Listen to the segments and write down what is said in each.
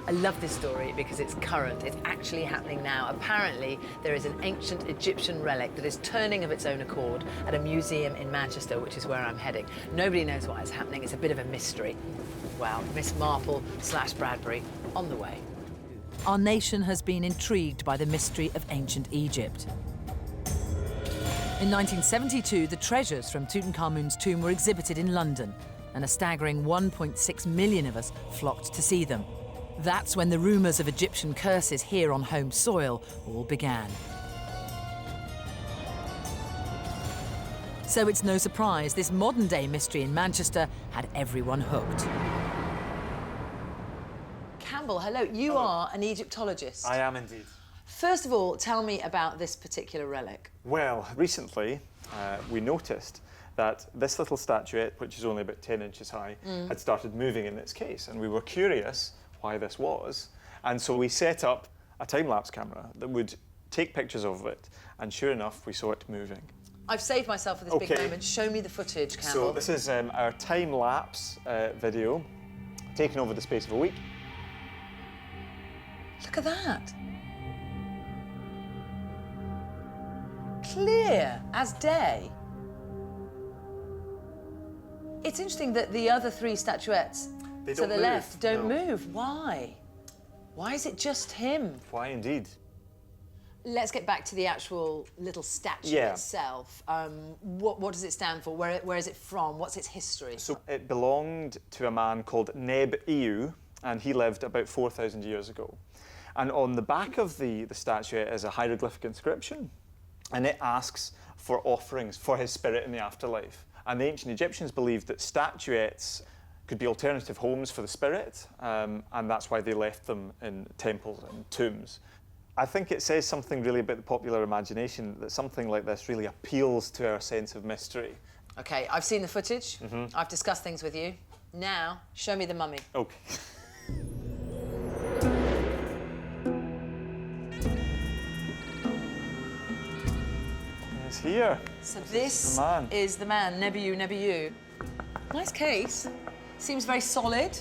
I love this story because it's current. It's actually happening now. Apparently, there is an ancient Egyptian relic that is turning of its own accord at a museum in Manchester, which is where I'm heading. Nobody knows why it's happening. It's a bit of a mystery. Well, Miss Marple / Bradbury on the way. Our nation has been intrigued by the mystery of ancient Egypt. In 1972, the treasures from Tutankhamun's tomb were exhibited in London, and a staggering 1.6 million of us flocked to see them. That's when the rumours of Egyptian curses here on home soil all began. So it's no surprise this modern-day mystery in Manchester had everyone hooked. Campbell, hello. You are an Egyptologist. I am indeed. First of all, tell me about this particular relic. Well, recently we noticed that this little statuette, which is only about 10 inches high, had started moving in its case, and we were curious why this was. And so we set up a time-lapse camera that would take pictures of it, and sure enough, we saw it moving. I've saved myself for this big moment. Show me the footage, Campbell. So this is our time-lapse video, taken over the space of a week. Look at that. Clear as day. It's interesting that the other three statuettes to the left don't move. Why? Why is it just him? Why indeed? Let's get back to the actual little statue itself. What does it stand for? Where is it from? What's its history? So it belonged to a man called Neb-Ewe, and he lived about 4,000 years ago. And on the back of the statue is a hieroglyphic inscription, and it asks for offerings for his spirit in the afterlife. And the ancient Egyptians believed that statuettes could be alternative homes for the spirit, and that's why they left them in temples and tombs. I think it says something really about the popular imagination, that something like this really appeals to our sense of mystery. OK, I've seen the footage. I've discussed things with you. Now, show me the mummy. OK. It's here. So this is the man, Neb-Ewe. Nice case. Seems very solid.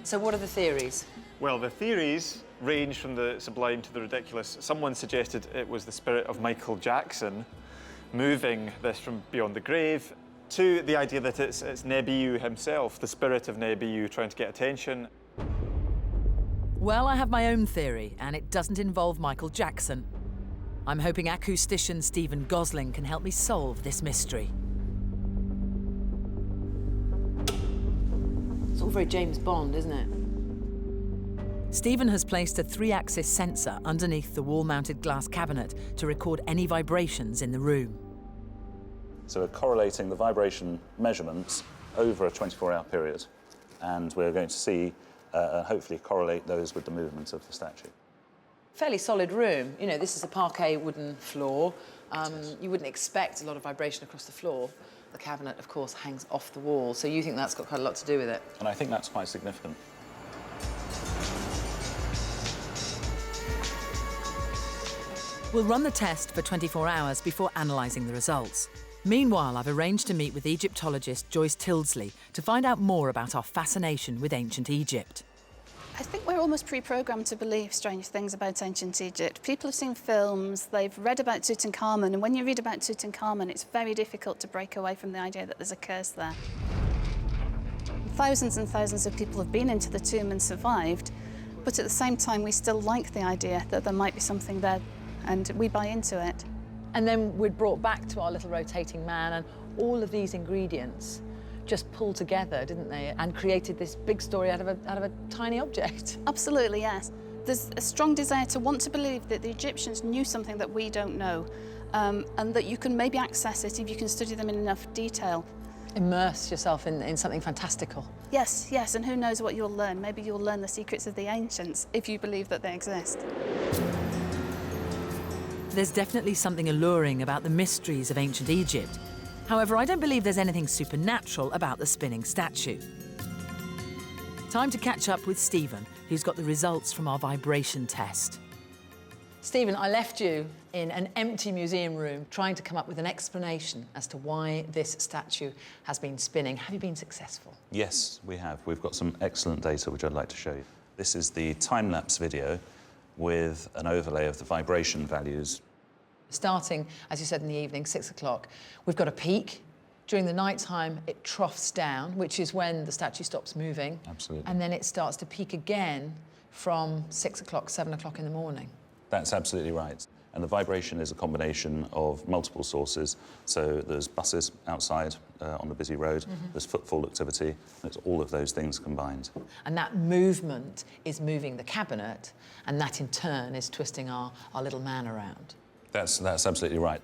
So what are the theories? Well, the theories range from the sublime to the ridiculous. Someone suggested it was the spirit of Michael Jackson moving this from beyond the grave, to the idea that it's Neb-Ewe himself, the spirit of Neb-Ewe trying to get attention. Well, I have my own theory, and it doesn't involve Michael Jackson. I'm hoping acoustician Stephen Gosling can help me solve this mystery. It's all very James Bond, isn't it? Stephen has placed a 3-axis sensor underneath the wall-mounted glass cabinet to record any vibrations in the room. So we're correlating the vibration measurements over a 24-hour period, and we're going to see, hopefully correlate those with the movement of the statue. Fairly solid room. You know, this is a parquet wooden floor. You wouldn't expect a lot of vibration across the floor. The cabinet, of course, hangs off the wall, so you think that's got quite a lot to do with it? And I think that's quite significant. We'll run the test for 24 hours before analysing the results. Meanwhile, I've arranged to meet with Egyptologist Joyce Tildesley to find out more about our fascination with ancient Egypt. I think we're almost pre-programmed to believe strange things about ancient Egypt. People have seen films, they've read about Tutankhamun, and when you read about Tutankhamun, it's very difficult to break away from the idea that there's a curse there. Thousands and thousands of people have been into the tomb and survived, but at the same time, we still like the idea that there might be something there, and we buy into it. And then we're brought back to our little rotating man, and all of these ingredients just pulled together, didn't they, and created this big story out of a tiny object. Absolutely, yes. There's a strong desire to want to believe that the Egyptians knew something that we don't know, and that you can maybe access it if you can study them in enough detail. Immerse yourself in something fantastical. Yes, yes, and who knows what you'll learn. Maybe you'll learn the secrets of the ancients, if you believe that they exist. There's definitely something alluring about the mysteries of ancient Egypt. However, I don't believe there's anything supernatural about the spinning statue. Time to catch up with Stephen, who's got the results from our vibration test. Stephen, I left you in an empty museum room trying to come up with an explanation as to why this statue has been spinning. Have you been successful? Yes, we have. We've got some excellent data which I'd like to show you. This is the time-lapse video with an overlay of the vibration values. Starting, as you said, in the evening, 6 o'clock, we've got a peak. During the night time, it troughs down, which is when the statue stops moving. Absolutely. And then it starts to peak again from 6 o'clock, 7 o'clock in the morning. That's absolutely right. And the vibration is a combination of multiple sources. So there's buses outside on the busy road, there's footfall activity, and it's all of those things combined. And that movement is moving the cabinet, and that in turn is twisting our little man around. That's absolutely right.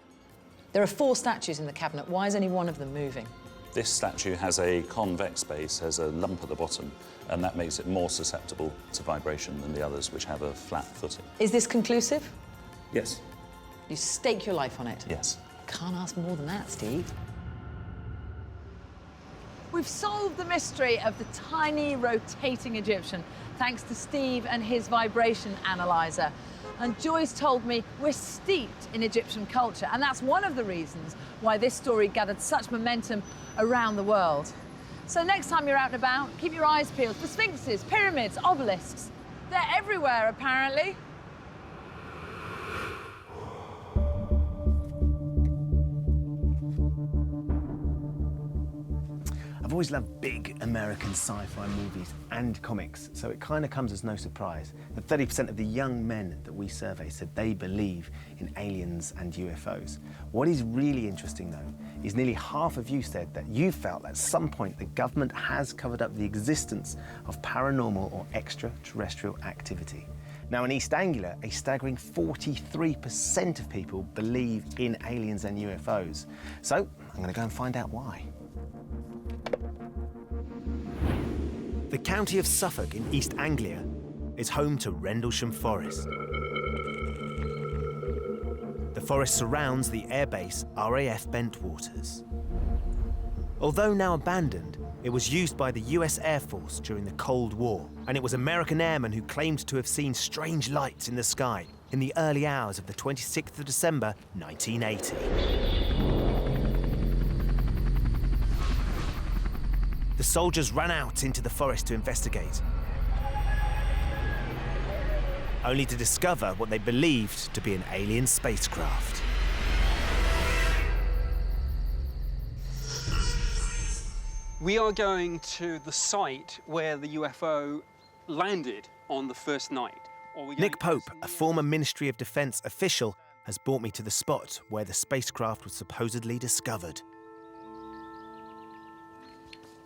There are 4 statues in the cabinet. Why is only one of them moving? This statue has a convex base, has a lump at the bottom, and that makes it more susceptible to vibration than the others, which have a flat footing. Is this conclusive? Yes. You stake your life on it? Yes. Can't ask more than that, Steve. We've solved the mystery of the tiny rotating Egyptian, thanks to Steve and his vibration analyzer. And Joyce told me we're steeped in Egyptian culture, and that's one of the reasons why this story gathered such momentum around the world. So next time you're out and about, keep your eyes peeled for sphinxes, pyramids, obelisks. They're everywhere, apparently. I've always loved big American sci-fi movies and comics, so it kind of comes as no surprise that 30% of the young men that we survey said they believe in aliens and UFOs. What is really interesting, though, is nearly half of you said that you felt at some point the government has covered up the existence of paranormal or extraterrestrial activity. Now, in East Anglia, a staggering 43% of people believe in aliens and UFOs. So I'm going to go and find out why. The county of Suffolk in East Anglia is home to Rendlesham Forest. The forest surrounds the airbase RAF Bentwaters. Although now abandoned, it was used by the US Air Force during the Cold War, and it was American airmen who claimed to have seen strange lights in the sky in the early hours of the 26th of December, 1980. The soldiers ran out into the forest to investigate, only to discover what they believed to be an alien spacecraft. We are going to the site where the UFO landed on the first night. Nick Pope, a former Ministry of Defence official, has brought me to the spot where the spacecraft was supposedly discovered.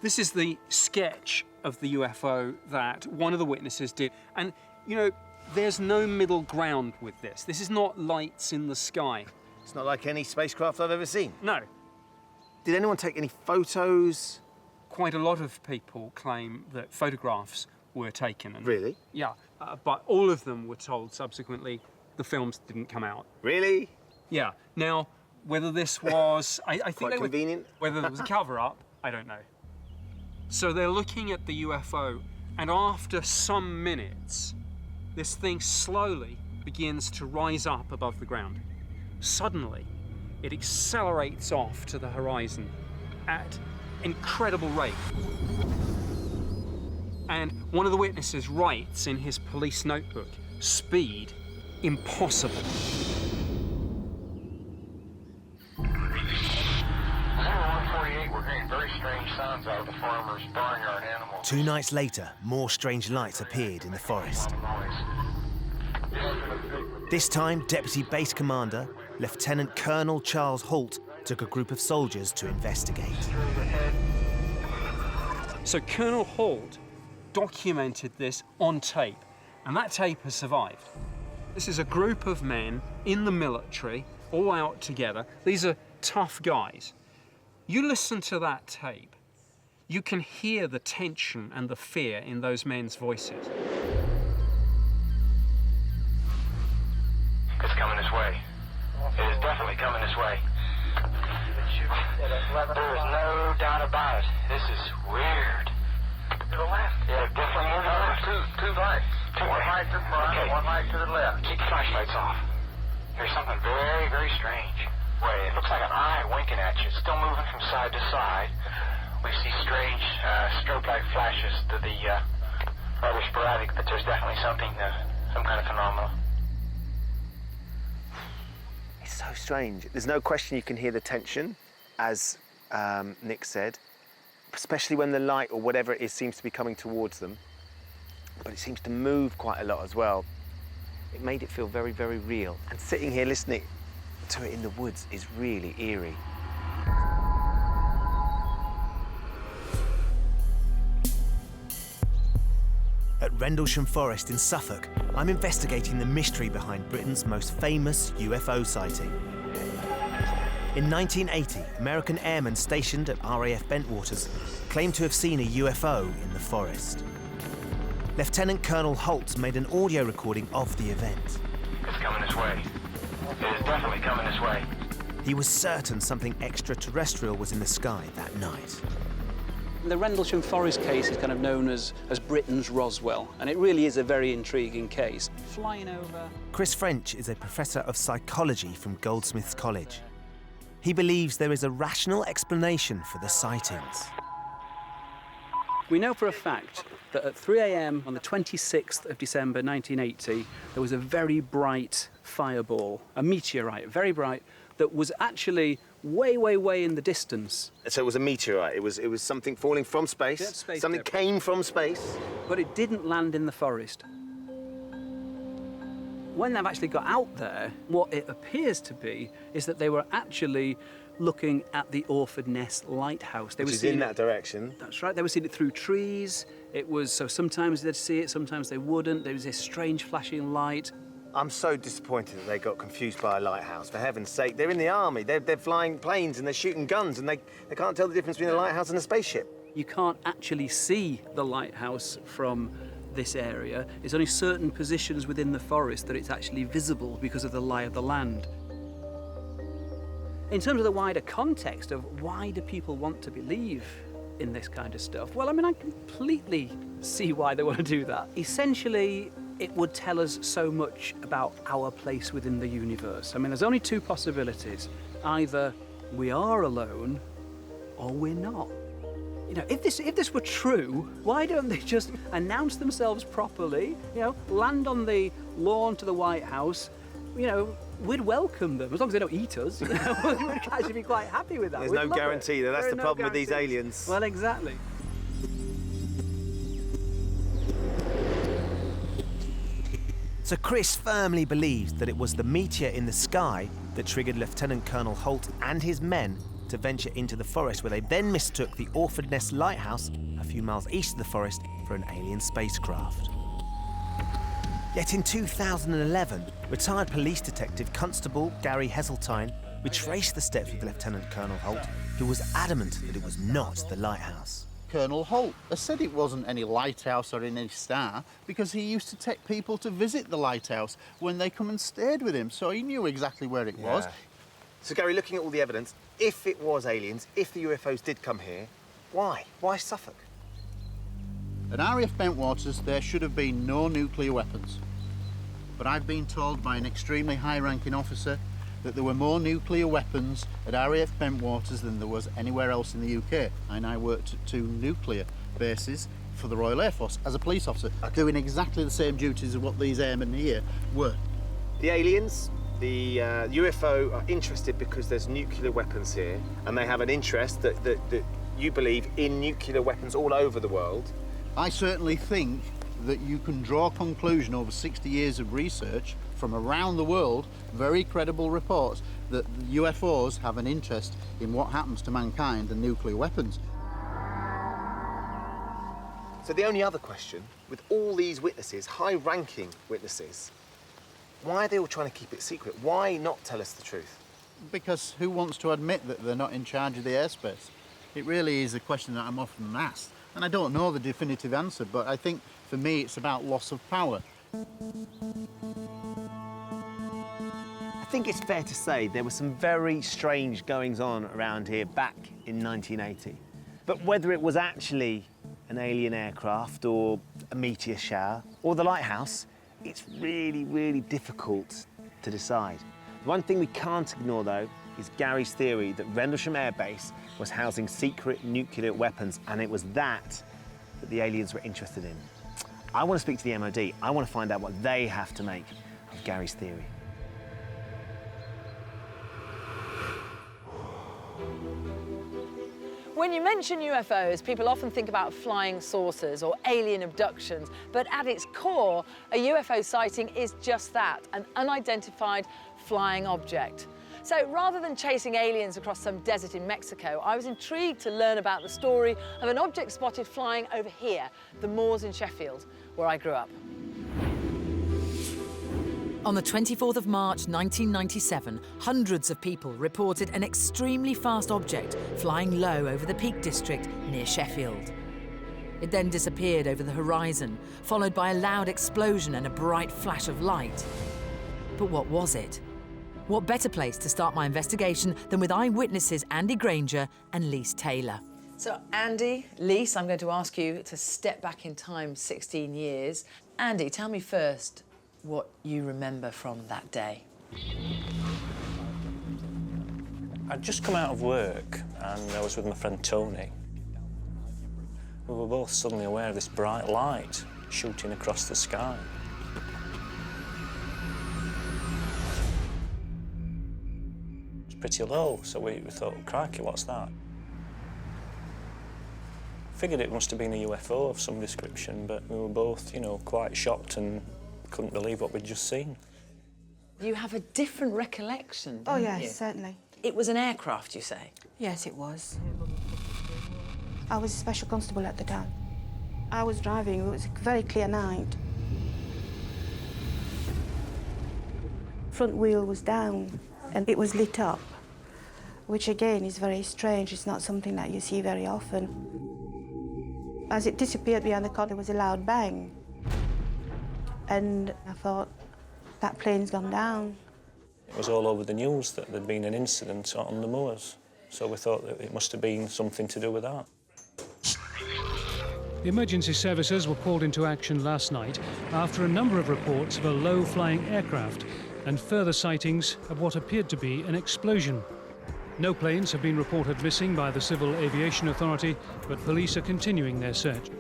This is the sketch of the UFO that one of the witnesses did. And, you know, there's no middle ground with this. This is not lights in the sky. It's not like any spacecraft I've ever seen. No. Did anyone take any photos? Quite a lot of people claim that photographs were taken. And, Really? Yeah, but all of them were told subsequently the films didn't come out. Really? Yeah. Now, whether this was... I think Quite convenient. Whether there was a cover-up, I don't know. So they're looking at the UFO, and after some minutes, this thing slowly begins to rise up above the ground. Suddenly, it accelerates off to the horizon at incredible rate. And one of the witnesses writes in his police notebook, "Speed, impossible." Sounds out of the farmer's barnyard animals. 2 nights later, more strange lights appeared in the forest. This time, Deputy Base Commander, Lieutenant Colonel Charles Holt, took a group of soldiers to investigate. So Colonel Holt documented this on tape, and that tape has survived. This is a group of men in the military, all out together. These are tough guys. You listen to that tape, you can hear the tension and the fear in those men's voices. It's coming this way. It is definitely coming this way. There is no doubt about it. This is weird. To the left. Yeah, definitely in the left. Two lights. One light to the front, okay. One light to the left. Keep the flashlights off. There's something very, very strange. Wait, it looks like an eye winking at you. It's still moving from side to side. We see strange strobe-like flashes to the rather sporadic, but there's definitely something, some kind of phenomenon. It's so strange. There's no question you can hear the tension, as Nick said, especially when the light or whatever it is seems to be coming towards them. But it seems to move quite a lot as well. It made it feel very, very real. And sitting here listening to it in the woods is really eerie. At Rendlesham Forest in Suffolk, I'm investigating the mystery behind Britain's most famous UFO sighting. In 1980, American airmen stationed at RAF Bentwaters claimed to have seen a UFO in the forest. Lieutenant Colonel Holt made an audio recording of the event. It's coming this way. It is definitely coming this way. He was certain something extraterrestrial was in the sky that night. The Rendlesham Forest case is kind of known as Britain's Roswell, and it really is a very intriguing case. Flying over... Chris French is a professor of psychology from Goldsmiths College. He believes there is a rational explanation for the sightings. We know for a fact that at 3 a.m. on the 26th of December 1980, there was a very bright fireball, a meteorite, very bright, that was actually way, way, way in the distance. So it was a meteorite, it was something falling from space, Yeah, something came from space. But it didn't land in the forest. When they've actually got out there, what it appears to be is that they were actually looking at the Orford Ness lighthouse. Which is in that direction. That's right, they were seeing it through trees. It was, so sometimes they'd see it, sometimes they wouldn't. There was this strange flashing light. I'm so disappointed that they got confused by a lighthouse, for heaven's sake. They're in the army, they're flying planes and they're shooting guns and they can't tell the difference between a lighthouse and a spaceship. You can't actually see the lighthouse from this area. It's only certain positions within the forest that it's actually visible because of the lie of the land. In terms of the wider context of why do people want to believe in this kind of stuff, well, I mean, I completely see why they want to do that. Essentially, it would tell us so much about our place within the universe. I mean, there's only two possibilities. Either we are alone or we're not. You know, if this were true, why don't they just announce themselves properly, you know, land on the lawn to the White House, you know, we'd welcome them, as long as they don't eat us, you know, we'd actually be quite happy with that. There's no guarantee, though, that's the problem with these aliens. Well, exactly. So Chris firmly believes that it was the meteor in the sky that triggered Lieutenant Colonel Holt and his men to venture into the forest, where they then mistook the Orford Ness lighthouse a few miles east of the forest for an alien spacecraft. Yet in 2011, retired police detective Constable Gary Heseltine retraced the steps with Lieutenant Colonel Holt, who was adamant that it was not the lighthouse. Colonel Holt has said it wasn't any lighthouse or any star because he used to take people to visit the lighthouse when they come and stayed with him, so he knew exactly where it was. So Gary, looking at all the evidence, if it was aliens, if the UFOs did come here, why? Why Suffolk? At RAF Bentwaters, there should have been no nuclear weapons. But I've been told by an extremely high-ranking officer that there were more nuclear weapons at RAF Bentwaters than there was anywhere else in the UK. And I worked at 2 nuclear bases for the Royal Air Force as a police officer, doing exactly the same duties as what these airmen here were. The aliens, the UFO are interested because there's nuclear weapons here, and they have an interest that you believe in nuclear weapons all over the world. I certainly think that you can draw a conclusion over 60 years of research from around the world, very credible reports, that UFOs have an interest in what happens to mankind and nuclear weapons. So the only other question, with all these witnesses, high-ranking witnesses, why are they all trying to keep it secret? Why not tell us the truth? Because who wants to admit that they're not in charge of the airspace? It really is a question that I'm often asked. And I don't know the definitive answer, but I think for me it's about loss of power. I think it's fair to say there were some very strange goings-on around here back in 1980. But whether it was actually an alien aircraft or a meteor shower or the lighthouse, it's really, really difficult to decide. One thing we can't ignore, though, is Gary's theory that Rendlesham Air Base was housing secret nuclear weapons, and it was that the aliens were interested in. I want to speak to the MOD. I want to find out what they have to make of Gary's theory. When you mention UFOs, people often think about flying saucers or alien abductions, but at its core, a UFO sighting is just that, an unidentified flying object. So rather than chasing aliens across some desert in Mexico, I was intrigued to learn about the story of an object spotted flying over here, the moors in Sheffield, where I grew up. On the 24th of March 1997, hundreds of people reported an extremely fast object flying low over the Peak District near Sheffield. It then disappeared over the horizon, followed by a loud explosion and a bright flash of light. But what was it? What better place to start my investigation than with eyewitnesses Andy Granger and Lise Taylor. So Andy, Lise, I'm going to ask you to step back in time 16 years. Andy, tell me first what you remember from that day. I'd just come out of work and I was with my friend Tony. We were both suddenly aware of this bright light shooting across the sky. It was pretty low, so we thought, crikey, what's that? Figured it must have been a UFO of some description, but we were both, you know, quite shocked and couldn't believe what we'd just seen. You have a different recollection, don't Oh, yes, you? certainly. It was an aircraft, you say? Yes, it was. I was a special constable at the time. I was driving, it was a very clear night. Front wheel was down and it was lit up, which again is very strange. It's not something that you see very often. As it disappeared behind the car, there was a loud bang. And I thought, that plane's gone down. It was all over the news that there'd been an incident on the moors, so we thought that it must have been something to do with that. The emergency services were called into action last night after a number of reports of a low-flying aircraft and further sightings of what appeared to be an explosion. No planes have been reported missing by the Civil Aviation Authority, but police are continuing their search.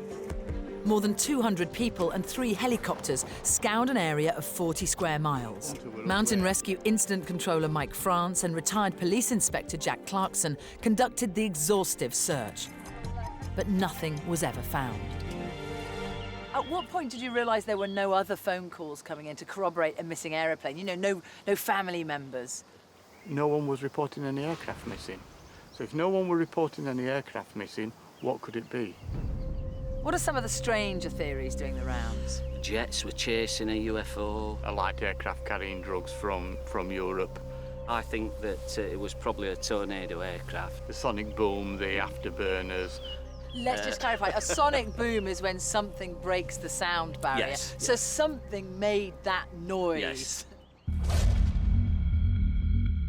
More than 200 people and 3 helicopters scoured an area of 40 square miles. Mountain Rescue Incident Controller Mike France and retired Police Inspector Jack Clarkson conducted the exhaustive search. But nothing was ever found. At what point did you realise there were no other phone calls coming in to corroborate a missing aeroplane? You know, no family members? No one was reporting any aircraft missing. So if no one were reporting any aircraft missing, what could it be? What are some of the stranger theories doing the rounds? Jets were chasing a UFO. A light aircraft carrying drugs from Europe. I think that it was probably a tornado aircraft. The sonic boom, the afterburners. Let's just clarify, a sonic boom is when something breaks the sound barrier. Yes, so something made that noise. Yes.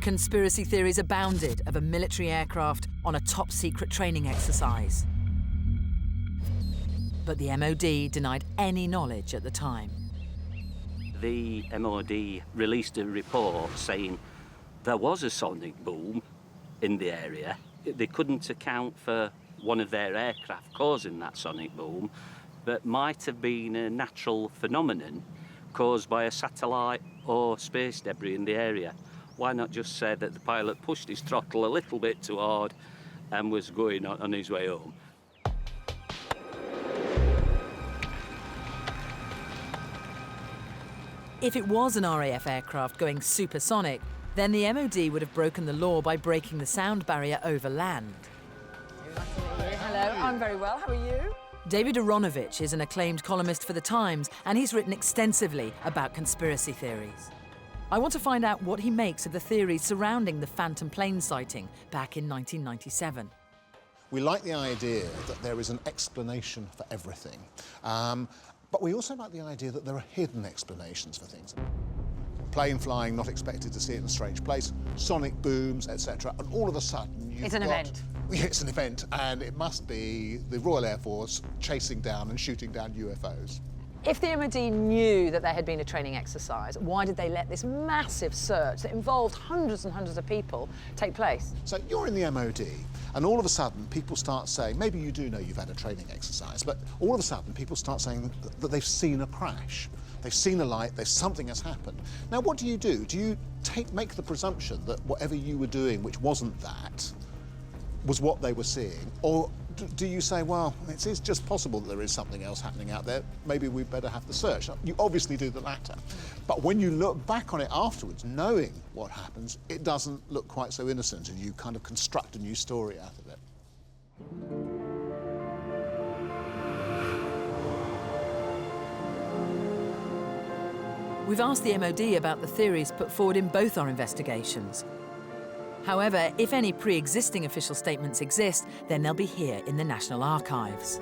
Conspiracy theories abounded of a military aircraft on a top-secret training exercise. But the MOD denied any knowledge at the time. The MOD released a report saying there was a sonic boom in the area. They couldn't account for one of their aircraft causing that sonic boom, but might have been a natural phenomenon caused by a satellite or space debris in the area. Why not just say that the pilot pushed his throttle a little bit too hard and was going on his way home? If it was an RAF aircraft going supersonic, then the MOD would have broken the law by breaking the sound barrier over land. Hello, I'm very well. How are you? David Aronovich is an acclaimed columnist for The Times, and he's written extensively about conspiracy theories. I want to find out what he makes of the theories surrounding the phantom plane sighting back in 1997. We like the idea that there is an explanation for everything. But we also like the idea that there are hidden explanations for things. plane flying, not expected to see it in a strange place, sonic booms, etc. And all of a sudden you've It's an event. Yeah, it's an event, and it must be the Royal Air Force chasing down and shooting down UFOs. If the MOD knew that there had been a training exercise, why did they let this massive search that involved hundreds and hundreds of people take place? So you're in the MOD, and all of a sudden people start saying, maybe you do know you've had a training exercise, but all of a sudden people start saying that they've seen a crash. They've seen a light, something has happened. Now, what do? Do you make the presumption that whatever you were doing, which wasn't that, was what they were seeing? Or do you say, well, it is just possible that there is something else happening out there, maybe we'd better have the search? You obviously do the latter. But when you look back on it afterwards, knowing what happens, it doesn't look quite so innocent, and you kind of construct a new story out of it. We've asked the MOD about the theories put forward in both our investigations. However, if any pre-existing official statements exist, then they'll be here in the National Archives.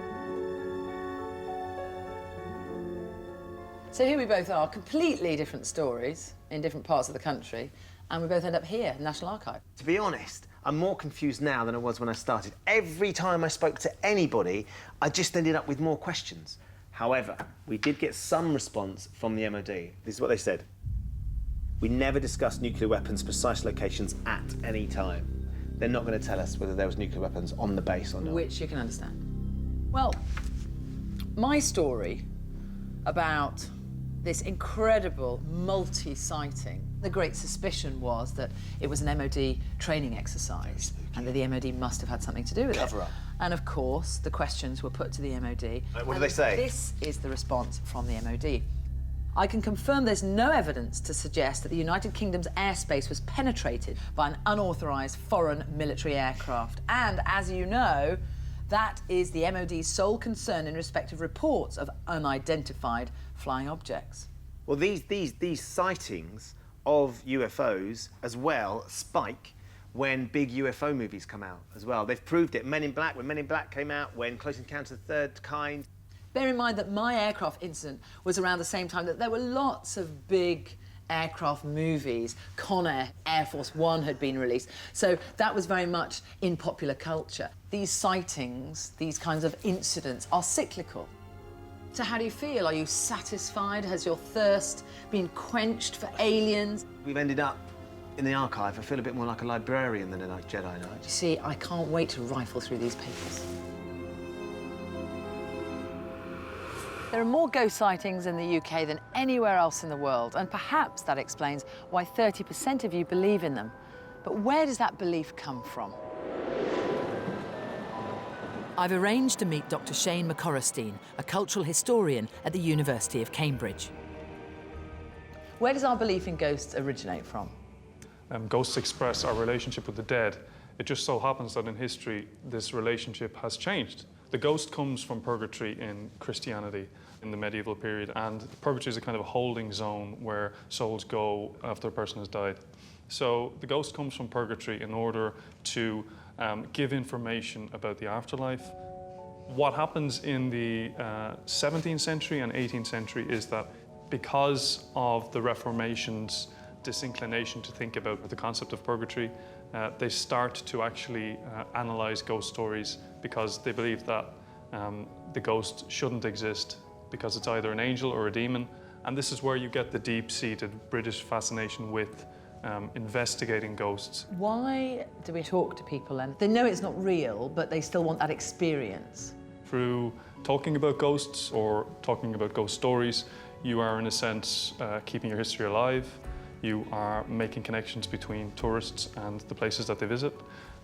So here we both are, completely different stories in different parts of the country, and we both end up here, National Archive. To be honest, I'm more confused now than I was when I started. Every time I spoke to anybody, I just ended up with more questions. However, we did get some response from the MOD. This is what they said. We never discussed nuclear weapons' precise locations at any time. They're not going to tell us whether there was nuclear weapons on the base or not. Which you can understand. Well, my story about this incredible multi-sighting, the great suspicion was that it was an MOD training exercise and that the MOD must have had something to do with it. Cover up. And of course, the questions were put to the MOD. What did they say? This is the response from the MOD. I can confirm there's no evidence to suggest that the United Kingdom's airspace was penetrated by an unauthorised foreign military aircraft. And as you know, that is the MOD's sole concern in respect of reports of unidentified flying objects. Well, these sightings of UFOs as well spike when big UFO movies come out as well. They've proved it. Men in Black, when Men in Black came out, when Close Encounters of the Third Kind. Bear in mind that my aircraft incident was around the same time that there were lots of big aircraft movies. Con Air Force One had been released. So that was very much in popular culture. These sightings, these kinds of incidents, are cyclical. So how do you feel? Are you satisfied? Has your thirst been quenched for aliens? We've ended up in the archive. I feel a bit more like a librarian than a Jedi Knight. You see, I can't wait to rifle through these papers. There are more ghost sightings in the UK than anywhere else in the world, and perhaps that explains why 30% of you believe in them. But where does that belief come from? I've arranged to meet Dr. Shane McCorristine, a cultural historian at the University of Cambridge. Where does our belief in ghosts originate from? Ghosts express our relationship with the dead. It just so happens that in history, this relationship has changed. The ghost comes from purgatory in Christianity in the medieval period, and purgatory is a kind of a holding zone where souls go after a person has died. So the ghost comes from purgatory in order to give information about the afterlife. What happens in the 17th century and 18th century is that because of the Reformation's disinclination to think about the concept of purgatory, they start to actually analyse ghost stories because they believe that the ghost shouldn't exist because it's either an angel or a demon. And this is where you get the deep-seated British fascination with investigating ghosts. Why do we talk to people and they know it's not real, but they still want that experience? Through talking about ghosts or talking about ghost stories, you are, in a sense, keeping your history alive. You are making connections between tourists and the places that they visit.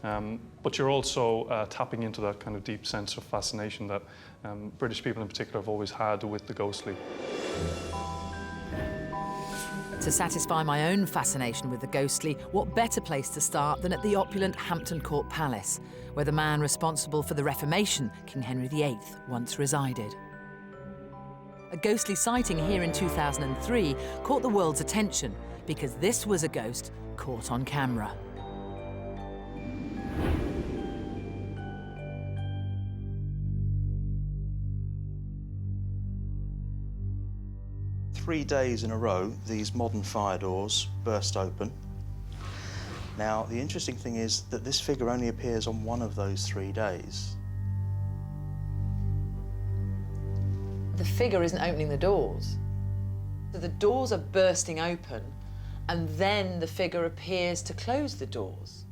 But you're also tapping into that kind of deep sense of fascination that British people in particular have always had with the ghostly. To satisfy my own fascination with the ghostly, what better place to start than at the opulent Hampton Court Palace, where the man responsible for the Reformation, King Henry VIII, once resided. A ghostly sighting here in 2003 caught the world's attention because this was a ghost caught on camera. 3 days in a row, these modern fire doors burst open. Now, the interesting thing is that this figure only appears on one of those 3 days. The figure isn't opening the doors. So the doors are bursting open, and then the figure appears to close the doors.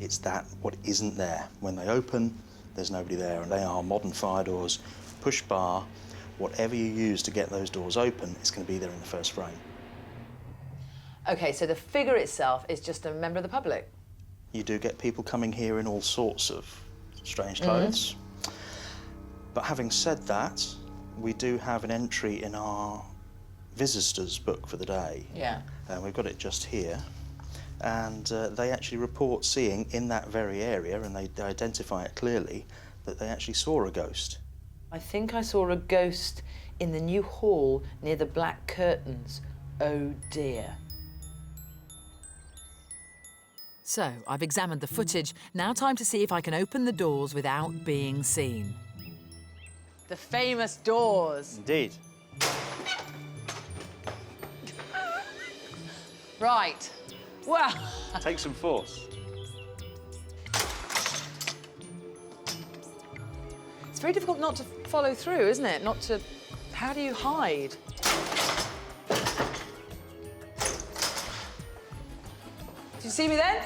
It's that what isn't there. When they open, there's nobody there, and they are modern fire doors, push bar, whatever you use to get those doors open, it's going to be there in the first frame. OK, so the figure itself is just a member of the public? You do get people coming here in all sorts of strange clothes. But having said that, we do have an entry in our visitors book for the day. Yeah. And we've got it just here. And they actually report seeing in that very area, and they identify it clearly, that they actually saw a ghost. I think I saw a ghost in the new hall near the black curtains. Oh dear. So, I've examined the footage. Now time to see if I can open the doors without being seen. The famous doors. Indeed. Right. Well. Take some force. It's very difficult not to follow through, isn't it? Not to... How do you hide? Did you see me then?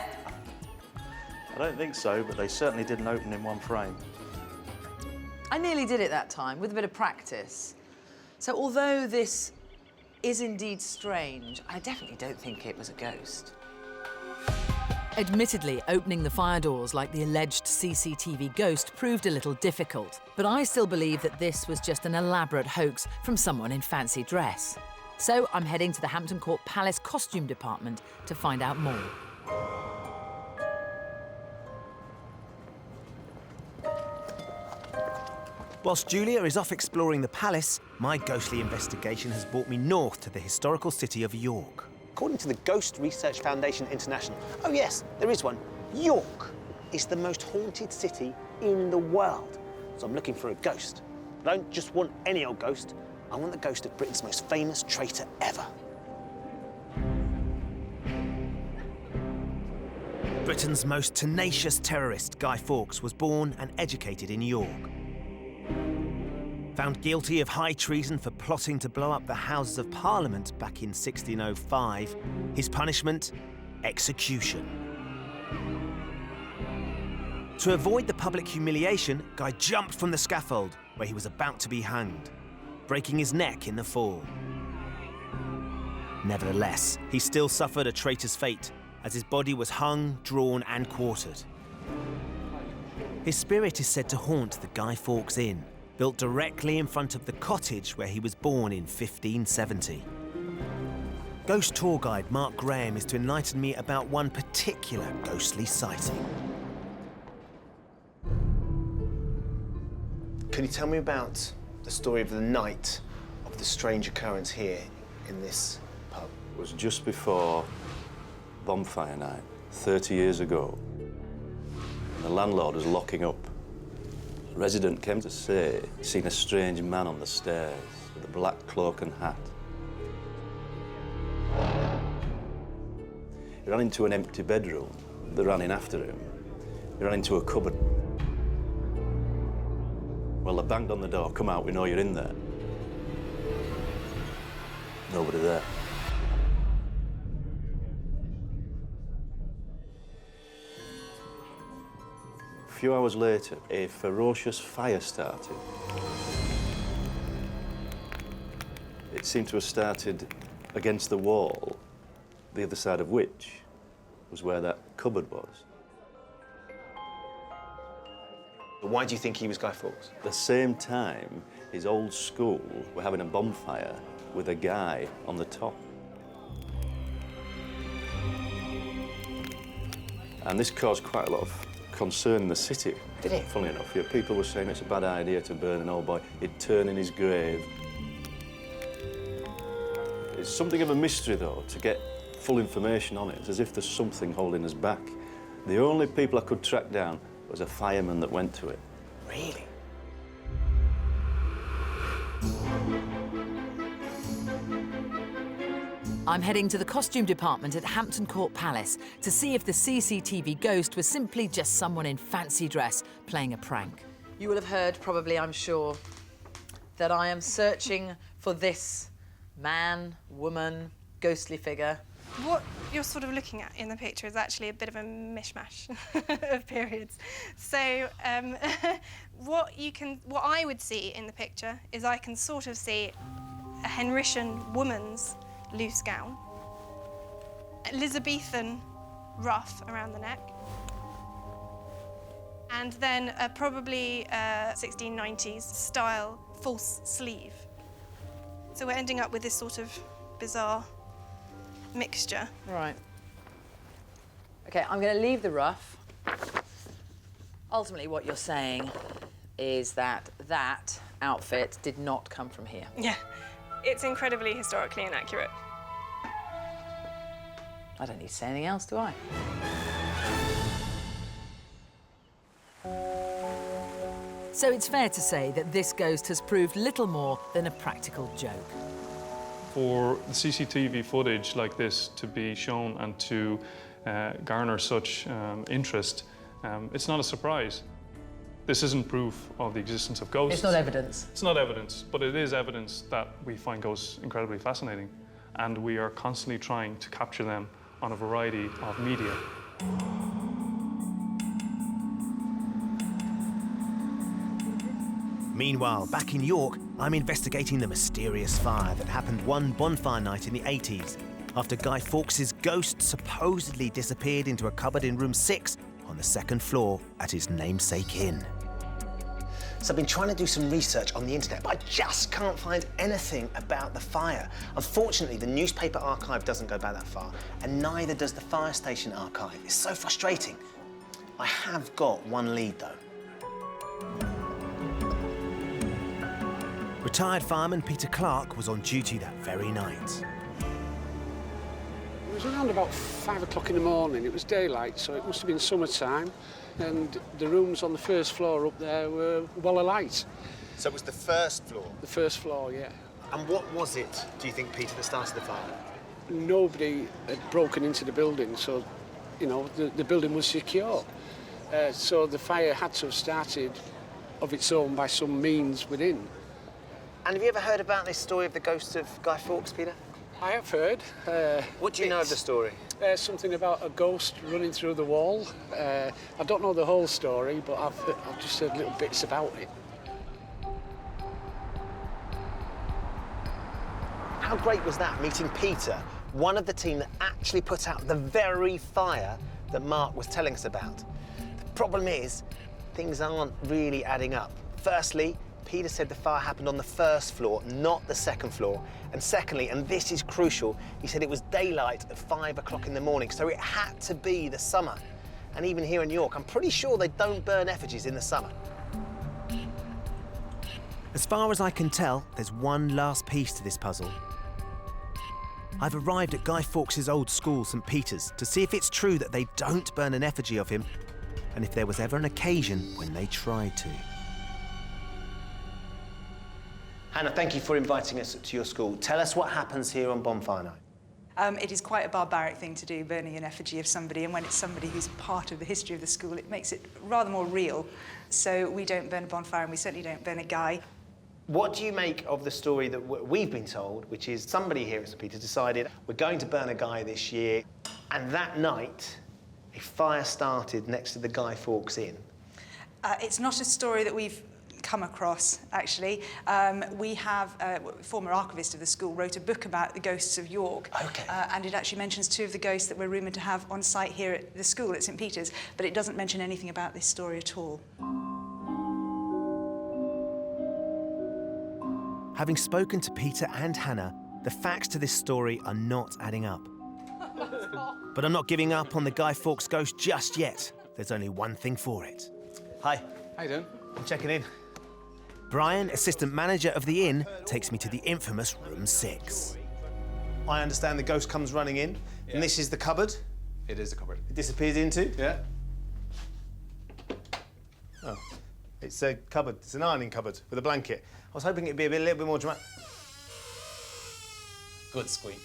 I don't think so, but they certainly didn't open in one frame. I nearly did it that time, with a bit of practice. So although this is indeed strange, I definitely don't think it was a ghost. Admittedly, opening the fire doors like the alleged CCTV ghost proved a little difficult, but I still believe that this was just an elaborate hoax from someone in fancy dress. So I'm heading to the Hampton Court Palace costume department to find out more. Whilst Julia is off exploring the palace, my ghostly investigation has brought me north to the historical city of York. According to the Ghost Research Foundation International, oh yes, there is one, York is the most haunted city in the world. So I'm looking for a ghost. I don't just want any old ghost, I want the ghost of Britain's most famous traitor ever. Britain's most tenacious terrorist, Guy Fawkes, was born and educated in York. Found guilty of high treason for plotting to blow up the Houses of Parliament back in 1605, his punishment, execution. To avoid the public humiliation, Guy jumped from the scaffold where he was about to be hanged, breaking his neck in the fall. Nevertheless, he still suffered a traitor's fate, as his body was hung, drawn and quartered. His spirit is said to haunt the Guy Fawkes Inn, built directly in front of the cottage where he was born in 1570. Ghost tour guide Mark Graham is to enlighten me about one particular ghostly sighting. Can you tell me about the story of the night of the strange occurrence here in this pub? It was just before bonfire night, 30 years ago. The landlord was locking up. A resident came to say he'd seen a strange man on the stairs with a black cloak and hat. He ran into an empty bedroom. They ran in after him. He ran into a cupboard. Well, they banged on the door. Come out, we know you're in there. Nobody there. A few hours later, a ferocious fire started. It seemed to have started against the wall, the other side of which was where that cupboard was. Why do you think he was Guy Fawkes? At the same time, his old school were having a bonfire with a guy on the top. And this caused quite a lot of concern in the city. Did it? Funnily enough, yeah, people were saying it's a bad idea to burn an old boy. He'd turn in his grave. It's something of a mystery, though, to get full information on it. It's as if there's something holding us back. The only people I could track down was a fireman that went to it. Really? I'm heading to the costume department at Hampton Court Palace to see if the CCTV ghost was simply just someone in fancy dress playing a prank. You will have heard, probably, I'm sure, that I am searching for this man, woman, ghostly figure. What you're sort of looking at in the picture is actually a bit of a mishmash of periods. So what I would see in the picture is I can sort of see a Henrician woman's loose gown, Elizabethan ruff around the neck, and then probably 1690s style false sleeve. So we're ending up with this sort of bizarre mixture. Right. OK, I'm going to leave the ruff. Ultimately, what you're saying is that that outfit did not come from here. Yeah, it's incredibly historically inaccurate. I don't need to say anything else, do I? So it's fair to say that this ghost has proved little more than a practical joke. For the CCTV footage like this to be shown and to garner such interest, it's not a surprise. This isn't proof of the existence of ghosts. It's not evidence. It's not evidence, but it is evidence that we find ghosts incredibly fascinating, and we are constantly trying to capture them on a variety of media. Meanwhile, back in York, I'm investigating the mysterious fire that happened one bonfire night in the 80s, after Guy Fawkes' ghost supposedly disappeared into a cupboard in room 6 on the 2nd floor at his namesake inn. So I've been trying to do some research on the internet, but I just can't find anything about the fire. Unfortunately, the newspaper archive doesn't go back that far, and neither does the fire station archive. It's so frustrating. I have got one lead, though. Retired fireman Peter Clark was on duty that very night. It was around about 5 o'clock in the morning. It was daylight, so it must have been summertime, and the rooms on the 1st floor up there were well alight. So it was the 1st floor? The 1st floor, yeah. And what was it, do you think, Peter, that started the fire? Nobody had broken into the building, so, you know, the building was secure. So the fire had to have started of its own by some means within. And have you ever heard about this story of the ghost of Guy Fawkes, Peter? I have heard. What do you know of the story? Something about a ghost running through the wall. I don't know the whole story, but I've just heard little bits about it. How great was that, meeting Peter, one of the team that actually put out the very fire that Mark was telling us about? The problem is, things aren't really adding up. Firstly, Peter said the fire happened on the 1st floor, not the 2nd floor. And secondly, and this is crucial, he said it was daylight at 5 o'clock in the morning, so it had to be the summer. And even here in York, I'm pretty sure they don't burn effigies in the summer. As far as I can tell, there's one last piece to this puzzle. I've arrived at Guy Fawkes' old school, St Peter's, to see if it's true that they don't burn an effigy of him, and if there was ever an occasion when they tried to. Hannah, thank you for inviting us to your school. Tell us what happens here on Bonfire Night. It is quite a barbaric thing to do, burning an effigy of somebody, and when it's somebody who's part of the history of the school, it makes it rather more real. So we don't burn a bonfire, and we certainly don't burn a guy. What do you make of the story that we've been told, which is somebody here at St Peter's decided we're going to burn a guy this year, and that night, a fire started next to the Guy Fawkes Inn? It's not a story that we've come across, actually. We have, a former archivist of the school wrote a book about the ghosts of York. Okay. And it actually mentions 2 of the ghosts that we're rumoured to have on site here at the school at St Peter's, but it doesn't mention anything about this story at all. Having spoken to Peter and Hannah, the facts to this story are not adding up. But I'm not giving up on the Guy Fawkes ghost just yet. There's only one thing for it. Hi. How you doing? I'm checking in. Brian, assistant manager of the inn, takes me to the infamous room 6. I understand the ghost comes running in, and this is the cupboard. It is the cupboard. It disappears into? Yeah. Oh, it's a cupboard. It's an ironing cupboard with a blanket. I was hoping it'd be a little bit more dramatic. Good squeak.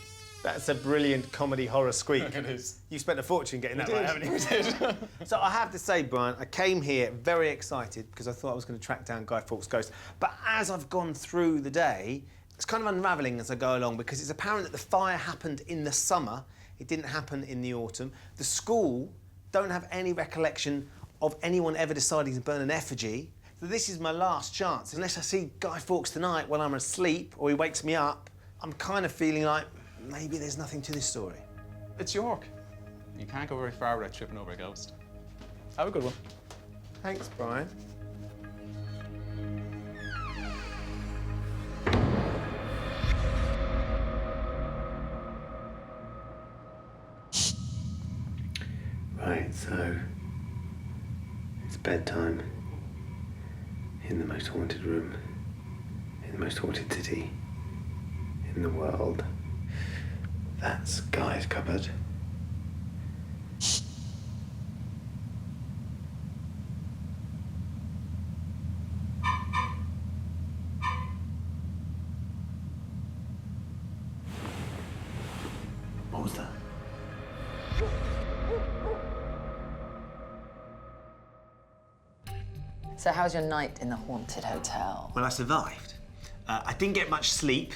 That's a brilliant comedy horror squeak. It is. You spent a fortune getting that right, haven't you? We did. So I have to say, Brian, I came here very excited because I thought I was going to track down Guy Fawkes' ghost. But as I've gone through the day, it's kind of unravelling as I go along because it's apparent that the fire happened in the summer. It didn't happen in the autumn. The school don't have any recollection of anyone ever deciding to burn an effigy. So this is my last chance. Unless I see Guy Fawkes tonight while I'm asleep or he wakes me up, I'm kind of feeling like maybe there's nothing to this story. It's York. You can't go very far without tripping over a ghost. Have a good one. Thanks, Brian. Right, so it's bedtime in the most haunted room, in the most haunted city in the world. That's Guy's cupboard. What was that? So how was your night in the haunted hotel? Well, I survived. I didn't get much sleep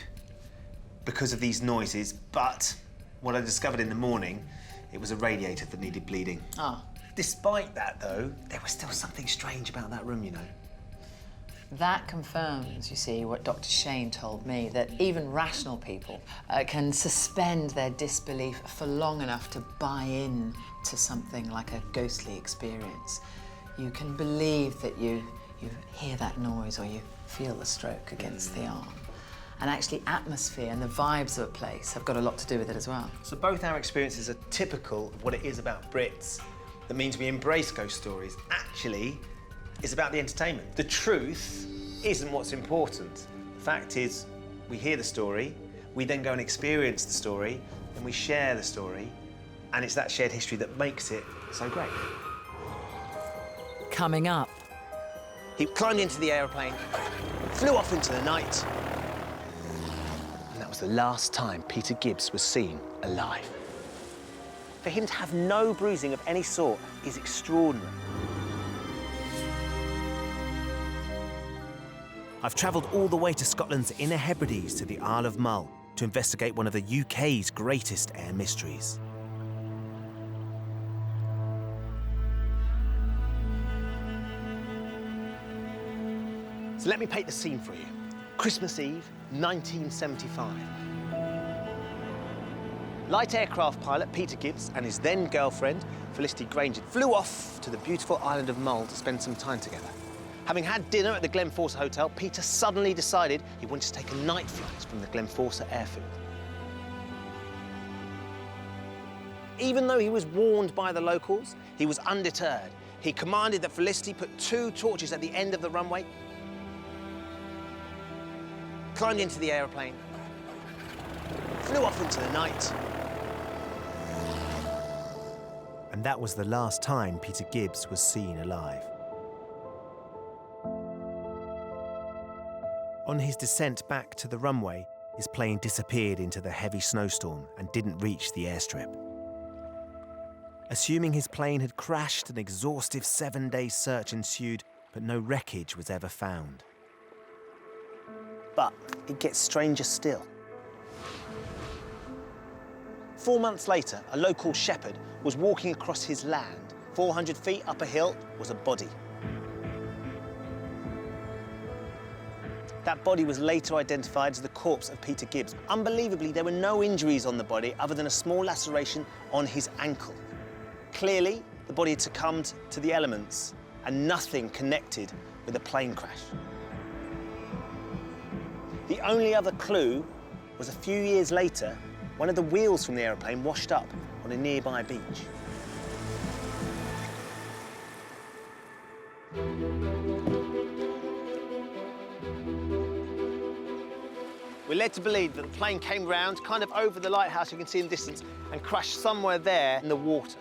because of these noises, but what I discovered in the morning, it was a radiator that needed bleeding. Ah. Despite that, though, there was still something strange about that room, you know. That confirms, you see, what Dr. Shane told me, that even rational people can suspend their disbelief for long enough to buy in to something like a ghostly experience. You can believe that you hear that noise or you feel the stroke against the arm. And actually, atmosphere and the vibes of a place have got a lot to do with it as well. So both our experiences are typical of what it is about Brits. That means we embrace ghost stories. Actually, it's about the entertainment. The truth isn't what's important. The fact is, we hear the story, we then go and experience the story, and we share the story, and it's that shared history that makes it so great. Coming up. He climbed into the aeroplane, flew off into the night, and that was the last time Peter Gibbs was seen alive. For him to have no bruising of any sort is extraordinary. I've travelled all the way to Scotland's Inner Hebrides to the Isle of Mull to investigate one of the UK's greatest air mysteries. So let me paint the scene for you. Christmas Eve, 1975. Light aircraft pilot Peter Gibbs and his then-girlfriend, Felicity Granger, flew off to the beautiful island of Mull to spend some time together. Having had dinner at the Glenforsa Hotel, Peter suddenly decided he wanted to take a night flight from the Glenforsa airfield. Even though he was warned by the locals, he was undeterred. He commanded that Felicity put 2 torches at the end of the runway, climbed into the aeroplane, flew off into the night. And that was the last time Peter Gibbs was seen alive. On his descent back to the runway, his plane disappeared into the heavy snowstorm and didn't reach the airstrip. Assuming his plane had crashed, an exhaustive 7-day search ensued, but no wreckage was ever found. But it gets stranger still. 4 months later, a local shepherd was walking across his land. 400 feet up a hill was a body. That body was later identified as the corpse of Peter Gibbs. Unbelievably, there were no injuries on the body other than a small laceration on his ankle. Clearly, the body had succumbed to the elements and nothing connected with a plane crash. The only other clue was a few years later, one of the wheels from the aeroplane washed up on a nearby beach. We're led to believe that the plane came round, kind of over the lighthouse you can see in the distance, and crashed somewhere there in the water.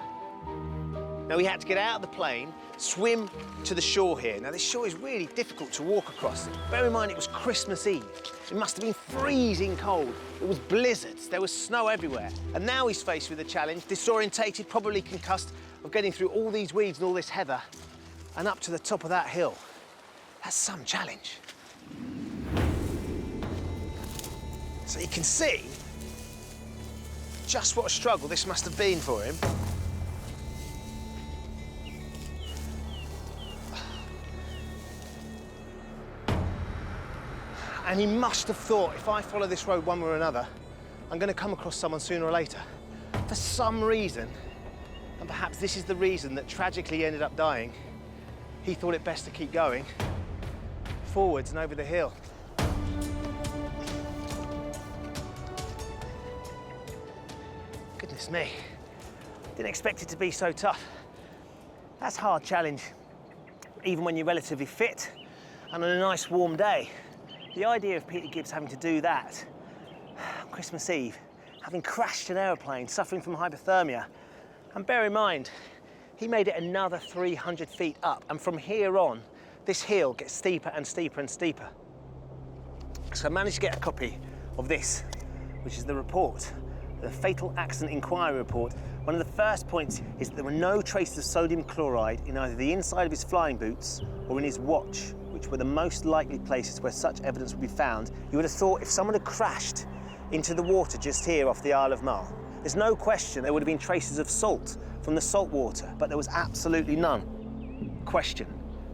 Now, we had to get out of the plane, swim to the shore here. Now, this shore is really difficult to walk across. Bear in mind, it was Christmas Eve. It must have been freezing cold. It was blizzards. There was snow everywhere. And now he's faced with a challenge, disorientated, probably concussed, of getting through all these weeds and all this heather and up to the top of that hill. That's some challenge. So you can see just what a struggle this must have been for him. And he must have thought, if I follow this road one way or another, I'm going to come across someone sooner or later. For some reason, and perhaps this is the reason that tragically he ended up dying, he thought it best to keep going forwards and over the hill. Goodness me, didn't expect it to be so tough. That's a hard challenge, even when you're relatively fit and on a nice warm day. The idea of Peter Gibbs having to do that on Christmas Eve, having crashed an aeroplane, suffering from hypothermia, and bear in mind, he made it another 300 feet up, and from here on, this hill gets steeper and steeper and steeper. So I managed to get a copy of this, which is the report, the Fatal Accident Inquiry Report. One of the first points is that there were no traces of sodium chloride in either the inside of his flying boots or in his watch, which were the most likely places where such evidence would be found. You would have thought if someone had crashed into the water just here off the Isle of Mull, there's no question there would have been traces of salt from the salt water, but there was absolutely none. Question,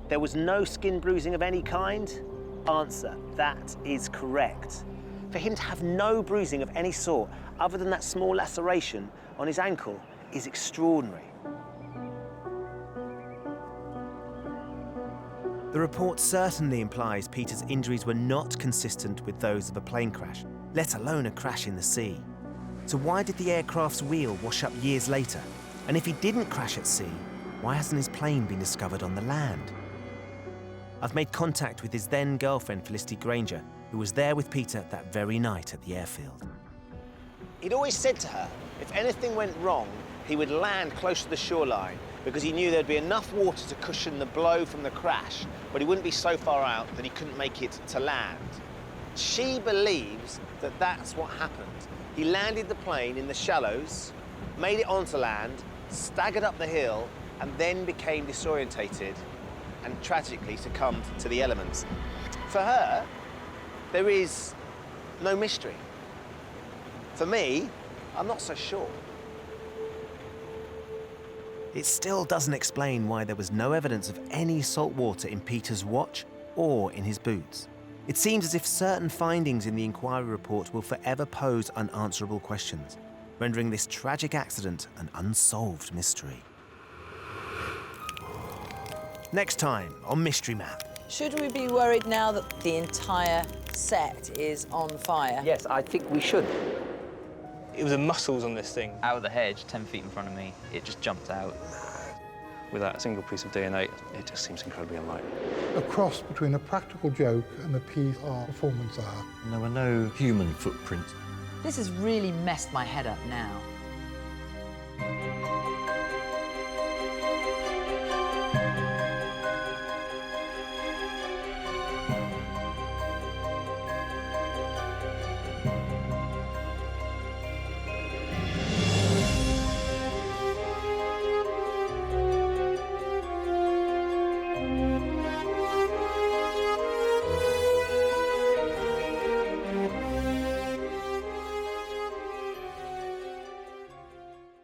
there was no skin bruising of any kind? Answer, that is correct. For him to have no bruising of any sort, other than that small laceration on his ankle, is extraordinary. The report certainly implies Peter's injuries were not consistent with those of a plane crash, let alone a crash in the sea. So why did the aircraft's wheel wash up years later? And if he didn't crash at sea, why hasn't his plane been discovered on the land? I've made contact with his then girlfriend, Felicity Granger, who was there with Peter that very night at the airfield. He'd always said to her, if anything went wrong, he would land close to the shoreline because he knew there'd be enough water to cushion the blow from the crash, but he wouldn't be so far out that he couldn't make it to land. She believes that that's what happened. He landed the plane in the shallows, made it onto land, staggered up the hill, and then became disorientated and tragically succumbed to the elements. For her, there is no mystery. For me, I'm not so sure. It still doesn't explain why there was no evidence of any salt water in Peter's watch or in his boots. It seems as if certain findings in the inquiry report will forever pose unanswerable questions, rendering this tragic accident an unsolved mystery. Next time on Mystery Map. Should we be worried now that the entire set is on fire? Yes, I think we should. It was the muscles on this thing. Out of the hedge, 10 feet in front of me, it just jumped out. Without a single piece of DNA, it just seems incredibly unlikely. A cross between a practical joke and a PR performance art. And there were no human footprints. This has really messed my head up now.